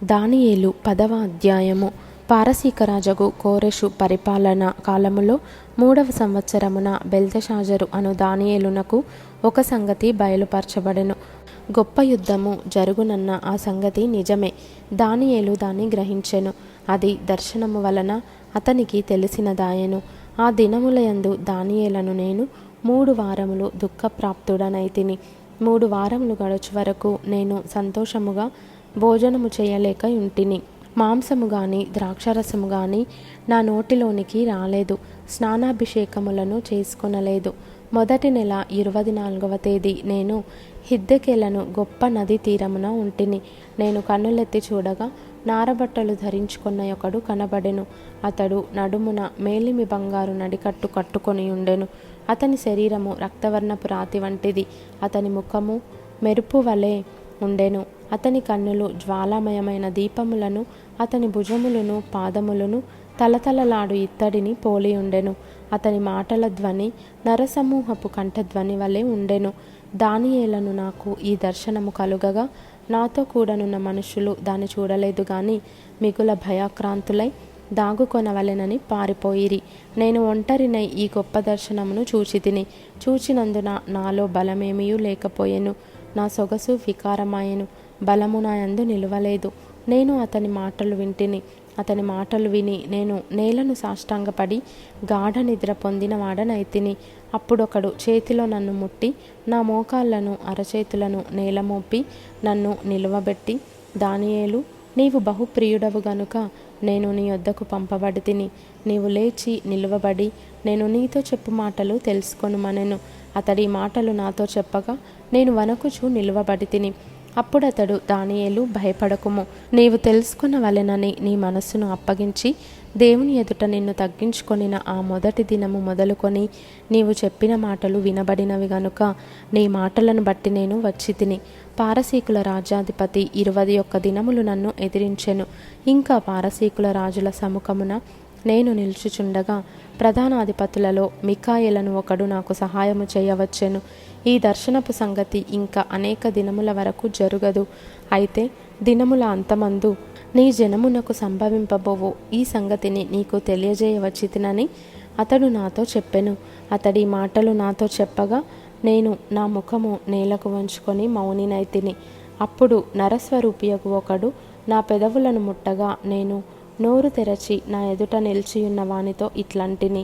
దానియేలు 10వ అధ్యాయము. పారసీక రాజగు కోరెషు పరిపాలన కాలములో 3వ సంవత్సరమున బెల్తెషాజరు అను దానియేలునకు ఒక సంగతి బయలుపరచబడెను. గొప్ప యుద్ధము జరుగునన్న ఆ సంగతి నిజమే. దానియేలు దాన్ని గ్రహించెను. అది దర్శనము వలన అతనికి తెలిసినదాయెను. ఆ దినములయందు దానియేలను నేను 3 వారములు దుఃఖప్రాప్తుడనైతిని. 3 వారములు గడుచు వరకు నేను సంతోషముగా భోజనము చేయలేక యుంటిని. మాంసము గాని ద్రాక్షరసము గాని నా నోటిలోనికి రాలేదు. స్నానాభిషేకములను చేసుకొనలేదు. మొదటి నెల 24వ తేదీ నేను హిద్దెకెలను గొప్ప నది తీరమున ఉంటిని. నేను కన్నులెత్తి చూడగా నారబట్టలు ధరించుకున్న ఒకడు కనబడెను. అతడు నడుమున మేలిమి బంగారు నడికట్టు కట్టుకొని ఉండెను. అతని శరీరము రక్తవర్ణపు రాతి వంటిది. అతని ముఖము మెరుపు వలె ఉండెను. అతని కన్నులు జ్వాలామయమైన దీపములను, అతని భుజములను పాదములను తలతలలాడు ఇత్తడిని పోలి ఉండెను. అతని మాటల ధ్వని నరసమూహపు కంఠధ్వని వలె ఉండెను. దానియేలను నాకు ఈ దర్శనము కలుగగా నాతో కూడనున్న మనుషులు దాన్ని చూడలేదు గాని మిగుల భయాక్రాంతులై దాగుకొనవలెనని పారిపోయిరి. నేను ఒంటరినై ఈ గొప్ప దర్శనమును చూచితిని. చూచినందున నాలో బలమేమియూ లేకపోయెను. నా సొగసు వికారమాయెను. బలము నా యందు నిలువలేదు. నేను అతని మాటలు వింటిని. అతని మాటలు విని నేను నేలను సాష్టాంగపడి గాఢ నిద్ర పొందిన వాడనైతిని. అప్పుడొకడు చేతిలో నన్ను ముట్టి నా మోకాళ్లను అరచేతులను నేలమోపి నన్ను నిలువబెట్టి, దానియేలు, నీవు బహుప్రియుడవు గనుక నేను నీ యొద్దకు పంపబడితిని. నీవు లేచి నిలువబడి నేను నీతో చెప్పు మాటలు తెలుసుకొనుమనెను. అతడి మాటలు నాతో చెప్పగా నేను వణకుచు నిలువబడితిని. అప్పుడతడు, దానియేలు, భయపడకుము. నీవు తెలుసుకొనవలెనని నీ మనస్సును అప్పగించి దేవుని ఎదుట నిన్ను తగ్గించుకొనిన ఆ మొదటి దినము మొదలుకొని నీవు చెప్పిన మాటలు వినబడినవి గనుక నీ మాటలను బట్టి నేను వచ్చితిని. పారసీకుల రాజ్యాధిపతి 21 దినములు నన్ను ఎదిరించెను. ఇంకా పారసీకుల రాజుల సముఖమున నేను నిల్చుచుండగా ప్రధానాధిపతులలో మిఖాయేలను ఒకడు నాకు సహాయము చేయవచ్చెను. ఈ దర్శనపు సంగతి ఇంకా అనేక దినముల వరకు జరుగదు. అయితే దినముల అంతమందు నీ జనమునకు సంభవింపబోవు ఈ సంగతిని నీకు తెలియజేయవచ్చితినని అతడు నాతో చెప్పెను. అతడి మాటలు నాతో చెప్పగా నేను నా ముఖము నేలకు వంచుకొని మౌనినైతిని. అప్పుడు నరస్వరూపియగు ఒకడు నా పెదవులను ముట్టగా నేను నోరు తెరచి నా ఎదుట నిలిచియున్న వానితో ఇట్లంటిని,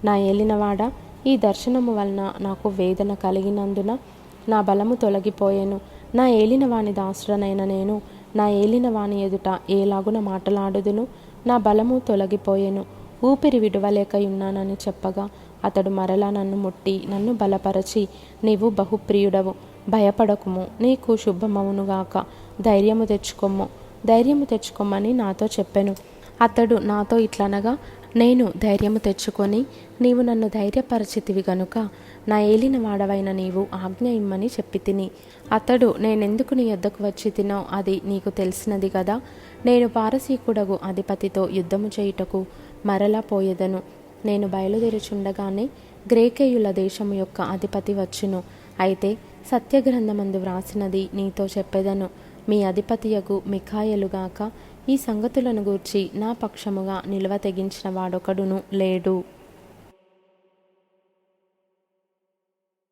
నా ఏలినవాడా, ఈ దర్శనము వలన నాకు వేదన కలిగినందున నా బలము తొలగిపోయెను. నా ఏలినవాని దాసుడనైన నేను నా ఏలినవాని ఎదుట ఏలాగున మాటలాడుదును? నా బలము తొలగిపోయెను. ఊపిరి విడువలేకయున్నానని చెప్పగా అతడు మరలా నన్ను ముట్టి నన్ను బలపరచి, నీవు బహుప్రియుడవు, భయపడకుము, నీకు శుభమవునుగాక, ధైర్యము తెచ్చుకొమ్మని నాతో చెప్పెను. అతడు నాతో ఇట్లనగా నేను ధైర్యము తెచ్చుకొని, నీవు నన్ను ధైర్యపరచితివి గనుక నా ఏలిన వాడవైన నీవు ఆజ్ఞ ఇమ్మని చెప్పి తిని. అతడు, నేనెందుకు నీ యొద్దకు వచ్చి తినో అది నీకు తెలిసినది కదా. నేను పారసీకుడగు అధిపతితో యుద్ధము చేయుటకు మరలా పోయేదను. నేను బయలుదేరుచుండగానే గ్రేకేయుల దేశము యొక్క అధిపతి వచ్చును. అయితే సత్యగ్రంథమందు వ్రాసినది నీతో చెప్పెదను. మీ అధిపతియగు మిఖాయేలుగాక ఈ సంగతులను గూర్చి నా పక్షముగా నిలువ తెగించిన వాడొకడును లేడు.